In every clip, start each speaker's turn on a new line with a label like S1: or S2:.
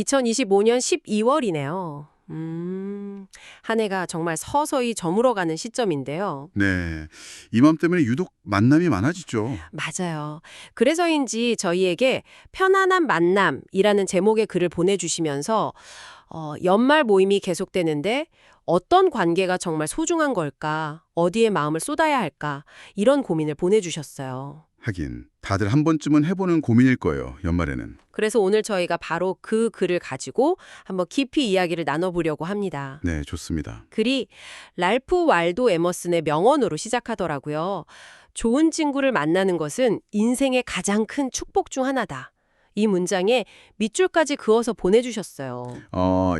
S1: 2025년 12월이네요. 한 해가 정말 서서히 저물어가는 시점인데요.
S2: 네, 이맘 때문에 유독 만남이 많아지죠.
S1: 맞아요. 그래서인지 저희에게 편안한 만남이라는 제목의 글을 보내주시면서 연말 모임이 계속되는데 어떤 관계가 정말 소중한 걸까? 어디에 마음을 쏟아야 할까? 이런 고민을 보내주셨어요.
S2: 하긴 다들 한 번쯤은 해보는 고민일 거예요, 연말에는.
S1: 그래서 오늘 저희가 바로 그 글을 가지고 한번 깊이 이야기를 나눠보려고 합니다.
S2: 네, 좋습니다.
S1: 글이 랄프 waldo 에머슨의 명언으로 시작하더라고요. 좋은 친구를 만나는 것은 인생의 가장 큰 축복 중 하나다. 이 문장에 밑줄까지 그어서 보내주셨어요.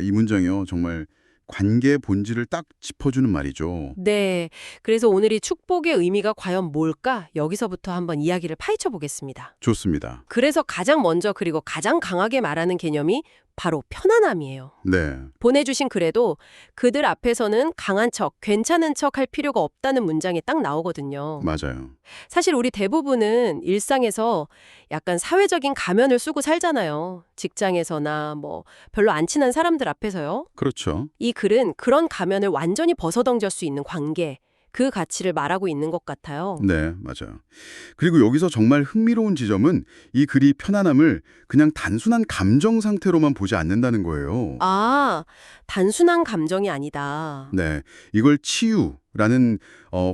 S2: 이 문장이요, 정말 관계의 본질을 딱 짚어주는 말이죠.
S1: 네, 그래서 오늘 이 축복의 의미가 과연 뭘까? 여기서부터 한번 이야기를 파헤쳐 보겠습니다.
S2: 좋습니다.
S1: 그래서 가장 먼저 그리고 가장 강하게 말하는 개념이 바로 편안함이에요.
S2: 네,
S1: 보내주신 글에도 그들 앞에서는 강한 척, 괜찮은 척 할 필요가 없다는 문장이 딱 나오거든요.
S2: 맞아요.
S1: 사실 우리 대부분은 일상에서 약간 사회적인 가면을 쓰고 살잖아요. 직장에서나 별로 안 친한 사람들 앞에서요.
S2: 그렇죠.
S1: 이 글은 그런 가면을 완전히 벗어던질 수 있는 관계, 그 가치를 말하고 있는 것 같아요.
S2: 네, 맞아요. 그리고 여기서 정말 흥미로운 지점은 이 글이 편안함을 그냥 단순한 감정 상태로만 보지 않는다는 거예요.
S1: 아, 단순한 감정이 아니다.
S2: 네, 이걸 치유라는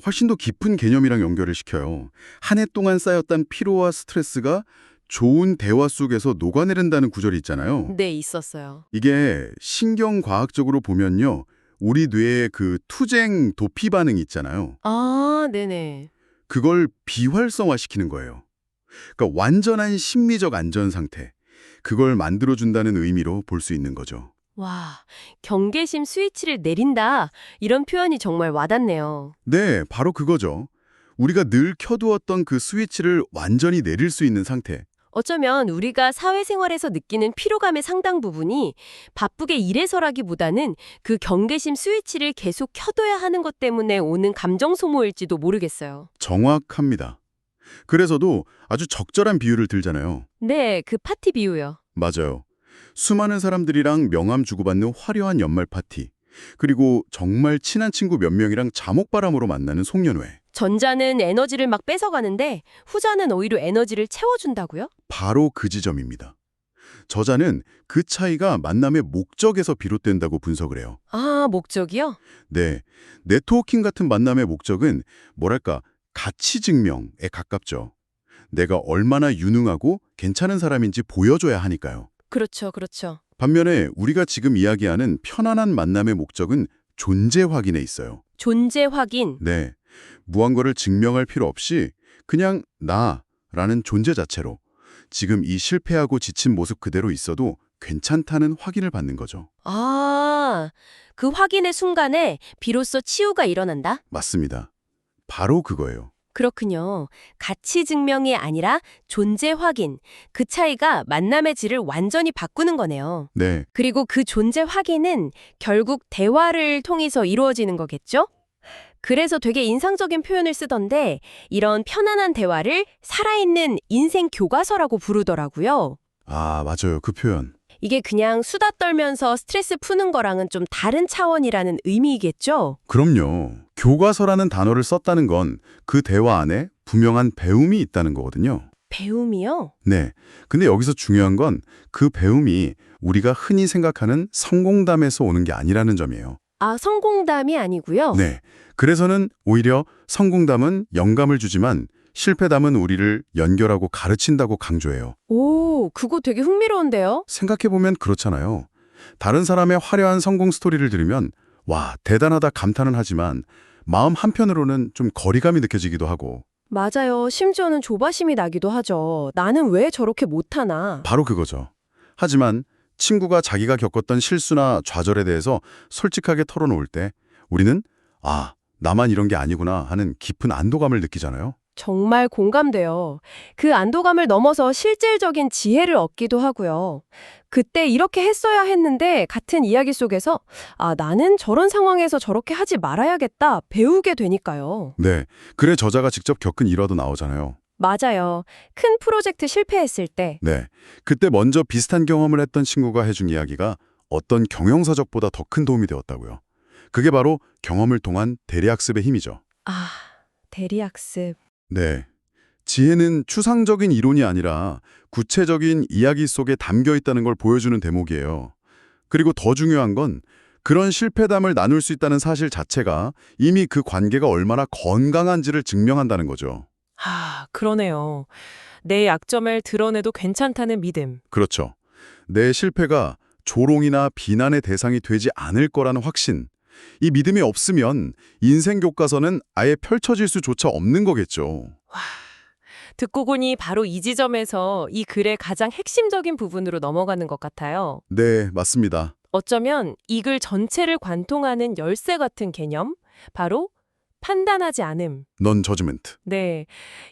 S2: 훨씬 더 깊은 개념이랑 연결을 시켜요. 한 해 동안 쌓였던 피로와 스트레스가 좋은 대화 속에서 녹아내린다는 구절이 있잖아요.
S1: 네, 있었어요.
S2: 이게 신경과학적으로 보면요. 우리 뇌의 그 투쟁 도피 반응이 있잖아요.
S1: 아, 네네.
S2: 그걸 비활성화시키는 거예요. 그러니까 완전한 심리적 안전 상태. 그걸 만들어준다는 의미로 볼 수 있는 거죠.
S1: 와, 경계심 스위치를 내린다. 이런 표현이 정말 와닿네요.
S2: 네, 바로 그거죠. 우리가 늘 켜두었던 그 스위치를 완전히 내릴 수 있는 상태.
S1: 어쩌면 우리가 사회생활에서 느끼는 피로감의 상당 부분이 바쁘게 일해서라기보다는 그 경계심 스위치를 계속 켜둬야 하는 것 때문에 오는 감정 소모일지도 모르겠어요.
S2: 정확합니다. 그래서도 아주 적절한 비유를 들잖아요.
S1: 네, 그 파티 비유요.
S2: 맞아요. 수많은 사람들이랑 명함 주고받는 화려한 연말 파티. 그리고 정말 친한 친구 몇 명이랑 잠옥바람으로 만나는 송년회.
S1: 전자는 에너지를 막 뺏어가는데 후자는 오히려 에너지를 채워준다고요?
S2: 바로 그 지점입니다. 저자는 그 차이가 만남의 목적에서 비롯된다고 분석을 해요.
S1: 아, 목적이요?
S2: 네, 네트워킹 같은 만남의 목적은 뭐랄까 가치 증명에 가깝죠. 내가 얼마나 유능하고 괜찮은 사람인지 보여줘야 하니까요.
S1: 그렇죠, 그렇죠.
S2: 반면에 우리가 지금 이야기하는 편안한 만남의 목적은 존재 확인에 있어요.
S1: 존재 확인.
S2: 네, 무언가를 증명할 필요 없이 그냥 나라는 존재 자체로 지금 이 실패하고 지친 모습 그대로 있어도 괜찮다는 확인을 받는 거죠.
S1: 아, 그 확인의 순간에 비로소 치유가 일어난다?
S2: 맞습니다. 바로 그거예요.
S1: 그렇군요. 가치 증명이 아니라 존재 확인. 그 차이가 만남의 질을 완전히 바꾸는 거네요.
S2: 네,
S1: 그리고 그 존재 확인은 결국 대화를 통해서 이루어지는 거겠죠? 그래서 되게 인상적인 표현을 쓰던데 이런 편안한 대화를 살아있는 인생 교과서라고 부르더라고요.
S2: 맞아요. 그 표현.
S1: 이게 그냥 수다 떨면서 스트레스 푸는 거랑은 좀 다른 차원이라는 의미이겠죠?
S2: 그럼요. 교과서라는 단어를 썼다는 건 그 대화 안에 분명한 배움이 있다는 거거든요.
S1: 배움이요?
S2: 네. 근데 여기서 중요한 건 그 배움이 우리가 흔히 생각하는 성공담에서 오는 게 아니라는 점이에요.
S1: 아, 성공담이 아니고요?
S2: 네. 그래서는 오히려 성공담은 영감을 주지만 실패담은 우리를 연결하고 가르친다고 강조해요.
S1: 오, 그거 되게 흥미로운데요?
S2: 생각해보면 그렇잖아요. 다른 사람의 화려한 성공 스토리를 들으면 와, 대단하다 감탄은 하지만 마음 한편으로는 좀 거리감이 느껴지기도 하고
S1: 맞아요. 심지어는 조바심이 나기도 하죠. 나는 왜 저렇게 못하나?
S2: 바로 그거죠. 하지만 친구가 자기가 겪었던 실수나 좌절에 대해서 솔직하게 털어놓을 때 우리는 나만 이런 게 아니구나 하는 깊은 안도감을 느끼잖아요.
S1: 정말 공감돼요. 그 안도감을 넘어서 실질적인 지혜를 얻기도 하고요. 그때 이렇게 했어야 했는데 같은 이야기 속에서 나는 저런 상황에서 저렇게 하지 말아야겠다 배우게 되니까요.
S2: 네, 글의 저자가 직접 겪은 일화도 나오잖아요.
S3: 맞아요. 큰 프로젝트 실패했을 때.
S2: 네. 그때 먼저 비슷한 경험을 했던 친구가 해준 이야기가 어떤 경영서적보다 더 큰 도움이 되었다고요. 그게 바로 경험을 통한 대리학습의 힘이죠.
S3: 아, 대리학습.
S2: 네. 지혜는 추상적인 이론이 아니라 구체적인 이야기 속에 담겨 있다는 걸 보여주는 대목이에요. 그리고 더 중요한 건 그런 실패담을 나눌 수 있다는 사실 자체가 이미 그 관계가 얼마나 건강한지를 증명한다는 거죠.
S3: 그러네요. 내 약점을 드러내도 괜찮다는 믿음.
S2: 그렇죠. 내 실패가 조롱이나 비난의 대상이 되지 않을 거라는 확신. 이 믿음이 없으면 인생 교과서는 아예 펼쳐질 수조차 없는 거겠죠.
S3: 듣고 보니 바로 이 지점에서 이 글의 가장 핵심적인 부분으로 넘어가는 것 같아요.
S2: 네, 맞습니다.
S3: 어쩌면 이 글 전체를 관통하는 열쇠 같은 개념? 바로 판단하지 않음.
S2: 넌 저지먼트.
S3: 네.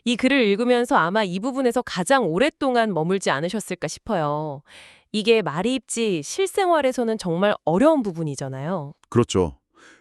S3: 이 글을 읽으면서 아마 이 부분에서 가장 오랫동안 머물지 않으셨을까 싶어요. 이게 말이 입지 실생활에서는 정말 어려운 부분이잖아요.
S2: 그렇죠.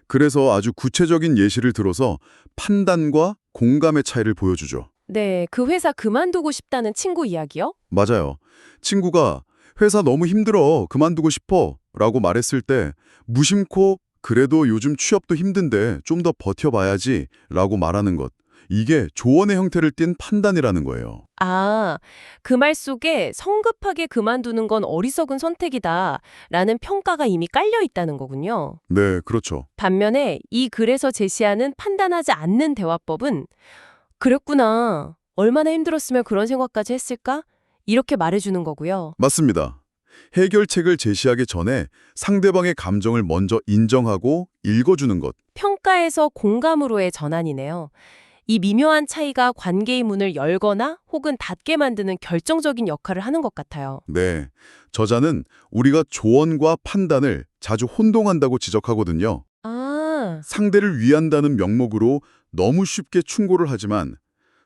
S2: 그래서 아주 구체적인 예시를 들어서 판단과 공감의 차이를 보여주죠.
S3: 네, 그 회사 그만두고 싶다는 친구 이야기요?
S2: 맞아요. 친구가 회사 너무 힘들어, 그만두고 싶어 라고 말했을 때 무심코 그래도 요즘 취업도 힘든데 좀 더 버텨봐야지 라고 말하는 것. 이게 조언의 형태를 띤 판단이라는 거예요.
S3: 아, 그 말 속에 성급하게 그만두는 건 어리석은 선택이다 라는 평가가 이미 깔려 있다는 거군요.
S2: 네, 그렇죠.
S3: 반면에 이 글에서 제시하는 판단하지 않는 대화법은 그랬구나. 얼마나 힘들었으면 그런 생각까지 했을까? 이렇게 말해주는 거고요.
S2: 맞습니다. 해결책을 제시하기 전에 상대방의 감정을 먼저 인정하고 읽어주는 것.
S3: 평가에서 공감으로의 전환이네요. 이 미묘한 차이가 관계의 문을 열거나 혹은 닫게 만드는 결정적인 역할을 하는 것 같아요.
S2: 네. 저자는 우리가 조언과 판단을 자주 혼동한다고 지적하거든요.
S3: 아,
S2: 상대를 위한다는 명목으로 너무 쉽게 충고를 하지만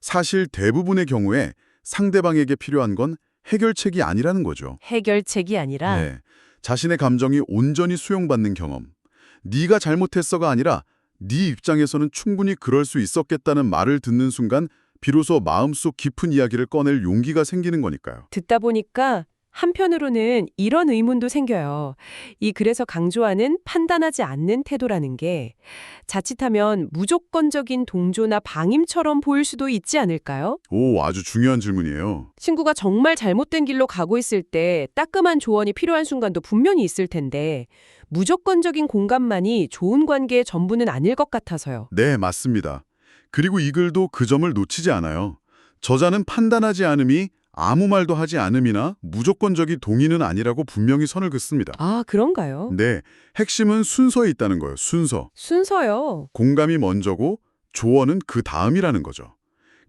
S2: 사실 대부분의 경우에 상대방에게 필요한 건 해결책이 아니라는 거죠.
S3: 해결책이 아니라
S2: 네. 자신의 감정이 온전히 수용받는 경험. 네가 잘못했어가 아니라 네 입장에서는 충분히 그럴 수 있었겠다는 말을 듣는 순간 비로소 마음속 깊은 이야기를 꺼낼 용기가 생기는 거니까요.
S3: 듣다 보니까 한편으로는 이런 의문도 생겨요. 이 글에서 강조하는 판단하지 않는 태도라는 게 자칫하면 무조건적인 동조나 방임처럼 보일 수도 있지 않을까요?
S2: 오, 아주 중요한 질문이에요.
S3: 친구가 정말 잘못된 길로 가고 있을 때 따끔한 조언이 필요한 순간도 분명히 있을 텐데 무조건적인 공감만이 좋은 관계의 전부는 아닐 것 같아서요.
S2: 네, 맞습니다. 그리고 이 글도 그 점을 놓치지 않아요. 저자는 판단하지 않음이 아무 말도 하지 않음이나 무조건적인 동의는 아니라고 분명히 선을 긋습니다.
S3: 아, 그런가요?
S2: 네, 핵심은 순서에 있다는 거예요. 순서.
S3: 순서요.
S2: 공감이 먼저고 조언은 그 다음이라는 거죠.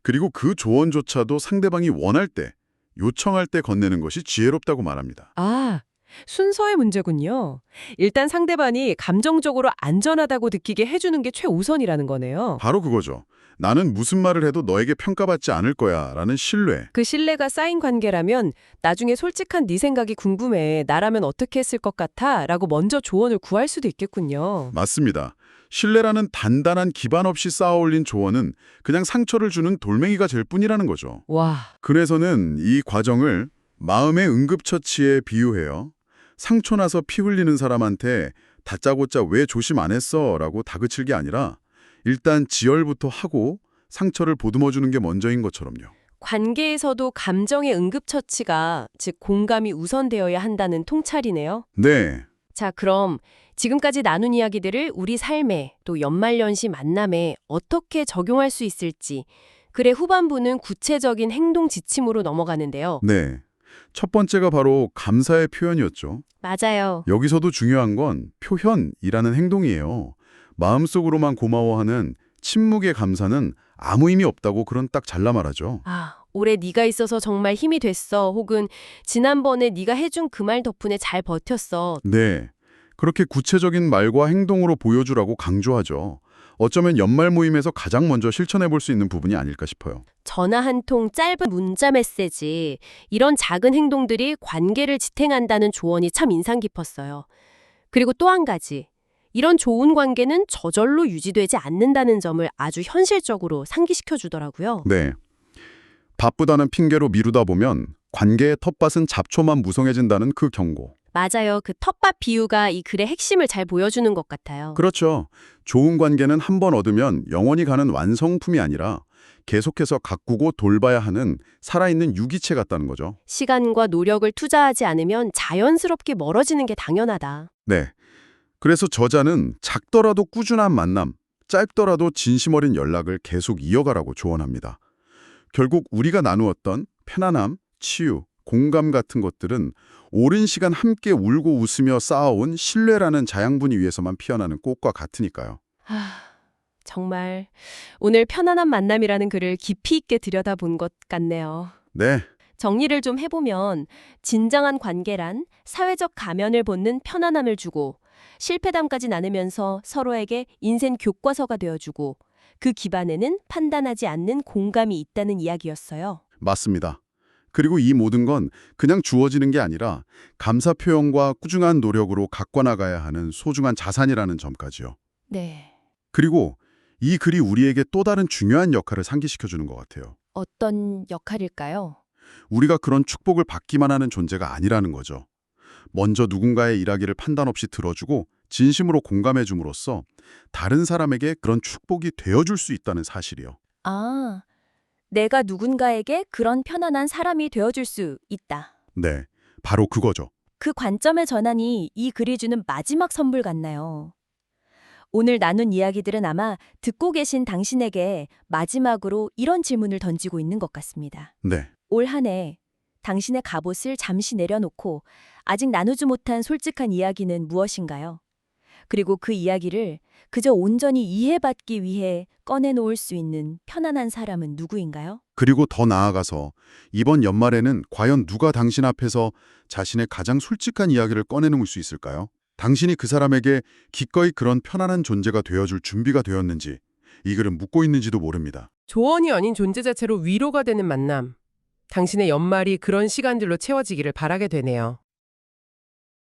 S2: 그리고 그 조언조차도 상대방이 원할 때, 요청할 때 건네는 것이 지혜롭다고 말합니다.
S3: 아, 순서의 문제군요. 일단 상대방이 감정적으로 안전하다고 느끼게 해주는 게 최우선이라는 거네요.
S2: 바로 그거죠. 나는 무슨 말을 해도 너에게 평가받지 않을 거야 라는 신뢰.
S3: 그 신뢰가 쌓인 관계라면 나중에 솔직한 네 생각이 궁금해. 나라면 어떻게 했을 것 같아? 라고 먼저 조언을 구할 수도 있겠군요.
S2: 맞습니다. 신뢰라는 단단한 기반 없이 쌓아 올린 조언은 그냥 상처를 주는 돌멩이가 될 뿐이라는 거죠.
S3: 와,
S2: 그래서는 이 과정을 마음의 응급처치에 비유해요. 상처 나서 피 흘리는 사람한테 다짜고짜 왜 조심 안 했어? 라고 다그칠 게 아니라 일단 지혈부터 하고 상처를 보듬어주는 게 먼저인 것처럼요.
S3: 관계에서도 감정의 응급처치가, 즉 공감이 우선되어야 한다는 통찰이네요.
S2: 네,
S3: 자, 그럼 지금까지 나눈 이야기들을 우리 삶에 또 연말연시 만남에 어떻게 적용할 수 있을지 글의 후반부는 구체적인 행동 지침으로 넘어가는데요.
S2: 네. 첫 번째가 바로 감사의 표현이었죠.
S3: 맞아요.
S2: 여기서도 중요한 건 표현이라는 행동이에요. 마음속으로만 고마워하는 침묵의 감사는 아무 의미 없다고 그런 딱 잘라 말하죠.
S3: 아, 올해 네가 있어서 정말 힘이 됐어. 혹은 지난번에 네가 해준 그 말 덕분에 잘 버텼어.
S2: 네. 그렇게 구체적인 말과 행동으로 보여주라고 강조하죠. 어쩌면 연말 모임에서 가장 먼저 실천해 볼 수 있는 부분이 아닐까 싶어요.
S3: 전화 한 통 짧은 문자 메시지. 이런 작은 행동들이 관계를 지탱한다는 조언이 참 인상 깊었어요. 그리고 또 한 가지. 이런 좋은 관계는 저절로 유지되지 않는다는 점을 아주 현실적으로 상기시켜 주더라고요.
S2: 네. 바쁘다는 핑계로 미루다 보면 관계의 텃밭은 잡초만 무성해진다는 그 경고.
S1: 맞아요. 그 텃밭 비유가 이 글의 핵심을 잘 보여주는 것 같아요.
S2: 그렇죠. 좋은 관계는 한 번 얻으면 영원히 가는 완성품이 아니라 계속해서 가꾸고 돌봐야 하는 살아있는 유기체 같다는 거죠.
S1: 시간과 노력을 투자하지 않으면 자연스럽게 멀어지는 게 당연하다.
S2: 네. 그래서 저자는 작더라도 꾸준한 만남, 짧더라도 진심 어린 연락을 계속 이어가라고 조언합니다. 결국 우리가 나누었던 편안함, 치유, 공감 같은 것들은 오랜 시간 함께 울고 웃으며 쌓아온 신뢰라는 자양분이 위에서만 피어나는 꽃과 같으니까요.
S1: 정말 오늘 편안한 만남이라는 글을 깊이 있게 들여다본 것 같네요.
S2: 네,
S1: 정리를 좀 해보면 진정한 관계란 사회적 가면을 벗는 편안함을 주고 실패담까지 나누면서 서로에게 인생 교과서가 되어주고 그 기반에는 판단하지 않는 공감이 있다는 이야기였어요.
S2: 맞습니다. 그리고 이 모든 건 그냥 주어지는 게 아니라 감사 표현과 꾸준한 노력으로 가꿔나가야 하는 소중한 자산이라는 점까지요.
S1: 네.
S2: 그리고 이 글이 우리에게 또 다른 중요한 역할을 상기시켜주는 것 같아요.
S1: 어떤 역할일까요?
S2: 우리가 그런 축복을 받기만 하는 존재가 아니라는 거죠. 먼저 누군가의 이야기를 판단 없이 들어주고 진심으로 공감해 줌으로써 다른 사람에게 그런 축복이 되어줄 수 있다는 사실이요.
S1: 아, 내가 누군가에게 그런 편안한 사람이 되어줄 수 있다.
S2: 네, 바로 그거죠.
S1: 그 관점의 전환이 이 글이 주는 마지막 선물 같나요? 오늘 나눈 이야기들은 아마 듣고 계신 당신에게 마지막으로 이런 질문을 던지고 있는 것 같습니다.
S2: 네,
S1: 올 한 해 당신의 갑옷을 잠시 내려놓고 아직 나누지 못한 솔직한 이야기는 무엇인가요? 그리고 그 이야기를 그저 온전히 이해받기 위해 꺼내놓을 수 있는 편안한 사람은 누구인가요?
S2: 그리고 더 나아가서 이번 연말에는 과연 누가 당신 앞에서 자신의 가장 솔직한 이야기를 꺼내놓을 수 있을까요? 당신이 그 사람에게 기꺼이 그런 편안한 존재가 되어줄 준비가 되었는지 이 글은 묻고 있는지도 모릅니다.
S3: 조언이 아닌 존재 자체로 위로가 되는 만남. 당신의 연말이 그런 시간들로 채워지기를 바라게 되네요.